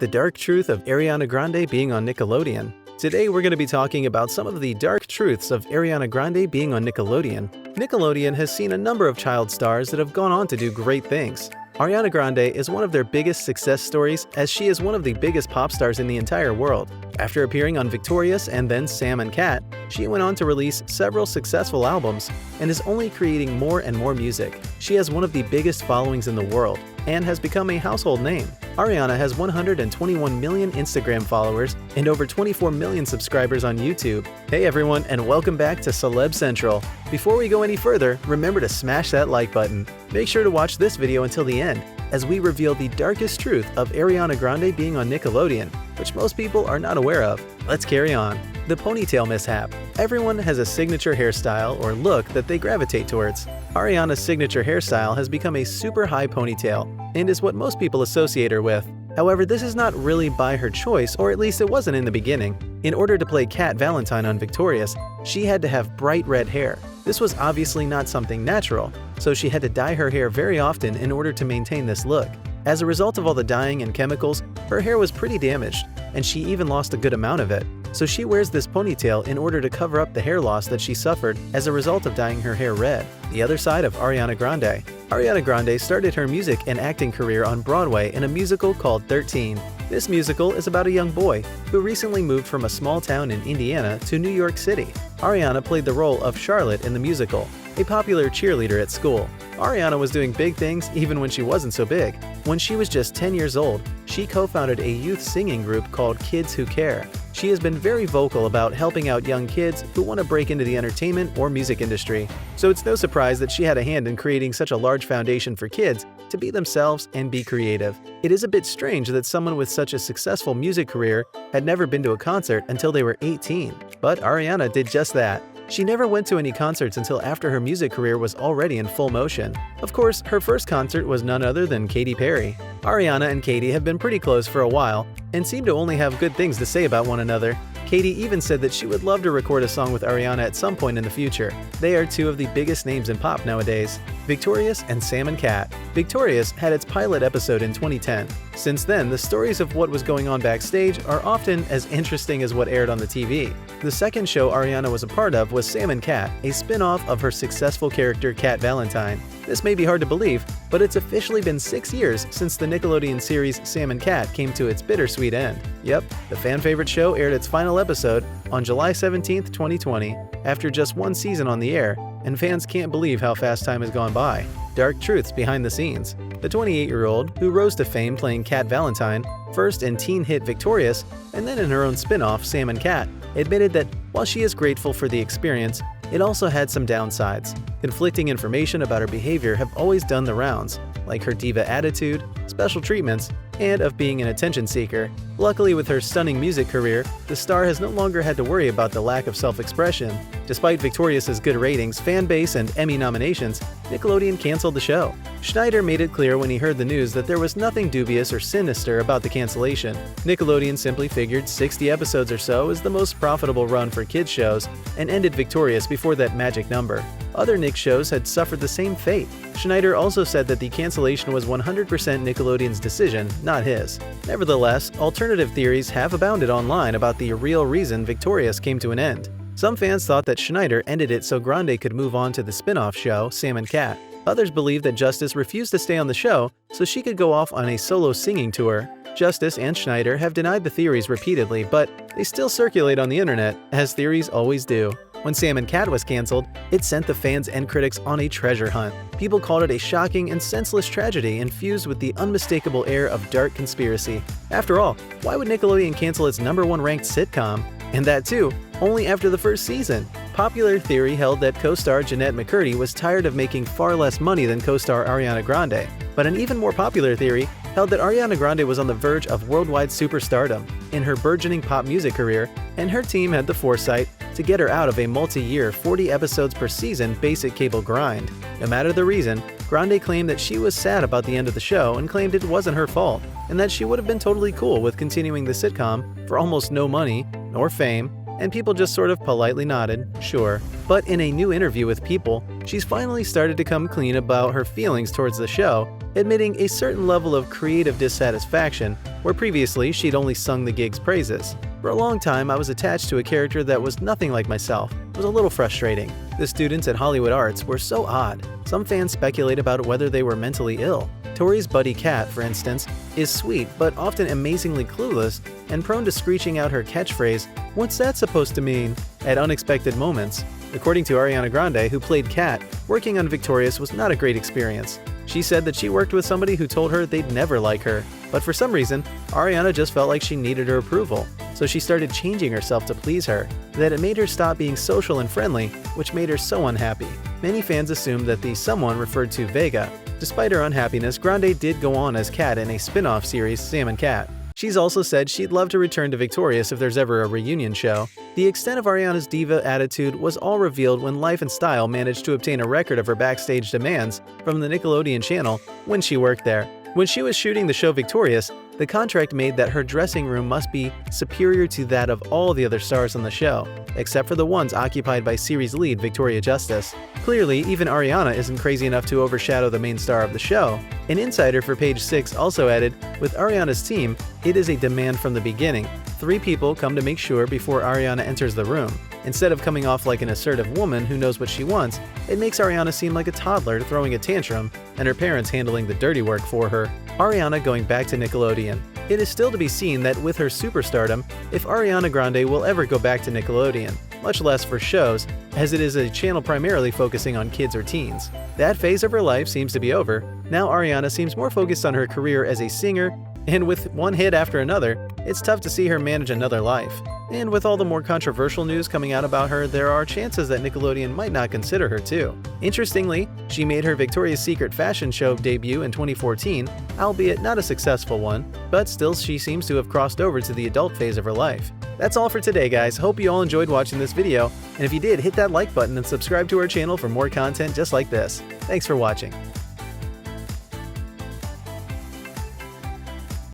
the dark truth of Ariana Grande being on Nickelodeon. Today we're going to be talking about some of the dark truths of Ariana Grande being on Nickelodeon. Nickelodeon has seen a number of child stars that have gone on to do great things. Ariana Grande is one of their biggest success stories, as she is one of the biggest pop stars in the entire world. After appearing on Victorious and then Sam & Cat, she went on to release several successful albums and is only creating more and more music. She has one of the biggest followings in the world and has become a household name. Ariana has 121 million Instagram followers and over 24 million subscribers on YouTube. Hey everyone, and welcome back to Celeb Central. Before we go any further, remember to smash that like button. Make sure to watch this video until the end, as we reveal the darkest truth of Ariana Grande being on Nickelodeon, which most people are not aware of. Let's carry on. The Ponytail Mishap. Everyone has a signature hairstyle or look that they gravitate towards. Ariana's signature hairstyle has become a super high ponytail and is what most people associate her with. However, this is not really by her choice, or at least it wasn't in the beginning. In order to play Cat Valentine on Victorious, she had to have bright red hair. This was obviously not something natural, so she had to dye her hair very often in order to maintain this look. As a result of all the dyeing and chemicals, her hair was pretty damaged, and she even lost a good amount of it. So she wears this ponytail in order to cover up the hair loss that she suffered as a result of dyeing her hair red. The other side of Ariana Grande. Ariana Grande started her music and acting career on Broadway in a musical called 13. This musical is about a young boy who recently moved from a small town in Indiana to New York City. Ariana played the role of Charlotte in the musical, a popular cheerleader at school. Ariana was doing big things even when she wasn't so big. When she was just 10 years old, she co-founded a youth singing group called Kids Who Care. She has been very vocal about helping out young kids who want to break into the entertainment or music industry. So it's no surprise that she had a hand in creating such a large foundation for kids to be themselves and be creative. It is a bit strange that someone with such a successful music career had never been to a concert until they were 18. But Ariana did just that. She never went to any concerts until after her music career was already in full motion. Of course, her first concert was none other than Katy Perry. Ariana and Katy have been pretty close for a while and seem to only have good things to say about one another. Katy even said that she would love to record a song with Ariana at some point in the future. They are two of the biggest names in pop nowadays. Victorious and Sam & Cat. Victorious had its pilot episode in 2010. Since then, the stories of what was going on backstage are often as interesting as what aired on the TV. The second show Ariana was a part of was Sam & Cat, a spin-off of her successful character Cat Valentine. This may be hard to believe, but it's officially been 6 years since the Nickelodeon series Sam & Cat came to its bittersweet end. Yep, the fan-favorite show aired its final episode on July 17, 2020, after just one season on the air, and fans can't believe how fast time has gone by. Dark truths behind the scenes. The 28-year-old, who rose to fame playing Cat Valentine, first in teen hit Victorious, and then in her own spin-off Sam & Cat, admitted that while she is grateful for the experience, it also had some downsides. Conflicting information about her behavior have always done the rounds, like her diva attitude, special treatments, and of being an attention seeker. Luckily, with her stunning music career, the star has no longer had to worry about the lack of self-expression. Despite Victorious's good ratings, fan base, and Emmy nominations, Nickelodeon canceled the show. Schneider made it clear when he heard the news that there was nothing dubious or sinister about the cancellation. Nickelodeon simply figured 60 episodes or so is the most profitable run for kids shows and ended Victorious before that magic number. Other Nick shows had suffered the same fate. Schneider also said that the cancellation was 100% Nickelodeon's decision, not his. Nevertheless, alternative theories have abounded online about the real reason Victorious came to an end. Some fans thought that Schneider ended it so Grande could move on to the spin-off show, Sam & Cat. Others believe that Justice refused to stay on the show so she could go off on a solo singing tour. Justice and Schneider have denied the theories repeatedly, but they still circulate on the internet, as theories always do. When Sam & Cat was canceled, it sent the fans and critics on a treasure hunt. People called it a shocking and senseless tragedy infused with the unmistakable air of dark conspiracy. After all, why would Nickelodeon cancel its #1 ranked sitcom? And that too, only after the first season. Popular theory held that co-star Jeanette McCurdy was tired of making far less money than co-star Ariana Grande. But an even more popular theory held that Ariana Grande was on the verge of worldwide superstardom in her burgeoning pop music career, and her team had the foresight to get her out of a multi-year 40 episodes per season basic cable grind. No matter the reason, Grande claimed that she was sad about the end of the show and claimed it wasn't her fault, and that she would have been totally cool with continuing the sitcom for almost no money nor fame, and people just sort of politely nodded, sure. But in a new interview with People, she's finally started to come clean about her feelings towards the show, admitting a certain level of creative dissatisfaction where previously she'd only sung the gig's praises. For a long time, I was attached to a character that was nothing like myself. It was a little frustrating. The students at Hollywood Arts were so odd. Some fans speculate about whether they were mentally ill. Tori's buddy Kat, for instance, is sweet but often amazingly clueless and prone to screeching out her catchphrase, "What's that supposed to mean?" at unexpected moments. According to Ariana Grande, who played Kat, working on Victorious was not a great experience. She said that she worked with somebody who told her they'd never like her, but for some reason, Ariana just felt like she needed her approval, so she started changing herself to please her, that it made her stop being social and friendly, which made her so unhappy. Many fans assumed that the someone referred to Vega. Despite her unhappiness, Grande did go on as Kat in a spin-off series, Sam and Cat. She's also said she'd love to return to Victorious if there's ever a reunion show. The extent of Ariana's diva attitude was all revealed when Life and Style managed to obtain a record of her backstage demands from the Nickelodeon channel when she worked there. When she was shooting the show Victorious, the contract made that her dressing room must be superior to that of all the other stars on the show, except for the ones occupied by series lead Victoria Justice. Clearly, even Ariana isn't crazy enough to overshadow the main star of the show. An insider for Page 6 also added, with Ariana's team, it is a demand from the beginning. 3 people come to make sure before Ariana enters the room. Instead of coming off like an assertive woman who knows what she wants, it makes Ariana seem like a toddler throwing a tantrum and her parents handling the dirty work for her. Ariana going back to Nickelodeon. It is still to be seen that with her superstardom, if Ariana Grande will ever go back to Nickelodeon, much less for shows, as it is a channel primarily focusing on kids or teens. That phase of her life seems to be over. Now Ariana seems more focused on her career as a singer, and with one hit after another, it's tough to see her manage another life. And with all the more controversial news coming out about her, there are chances that Nickelodeon might not consider her too. Interestingly, she made her Victoria's Secret fashion show debut in 2014, albeit not a successful one, but still she seems to have crossed over to the adult phase of her life. That's all for today, guys. Hope you all enjoyed watching this video, and if you did, hit that like button and subscribe to our channel for more content just like this. Thanks for watching.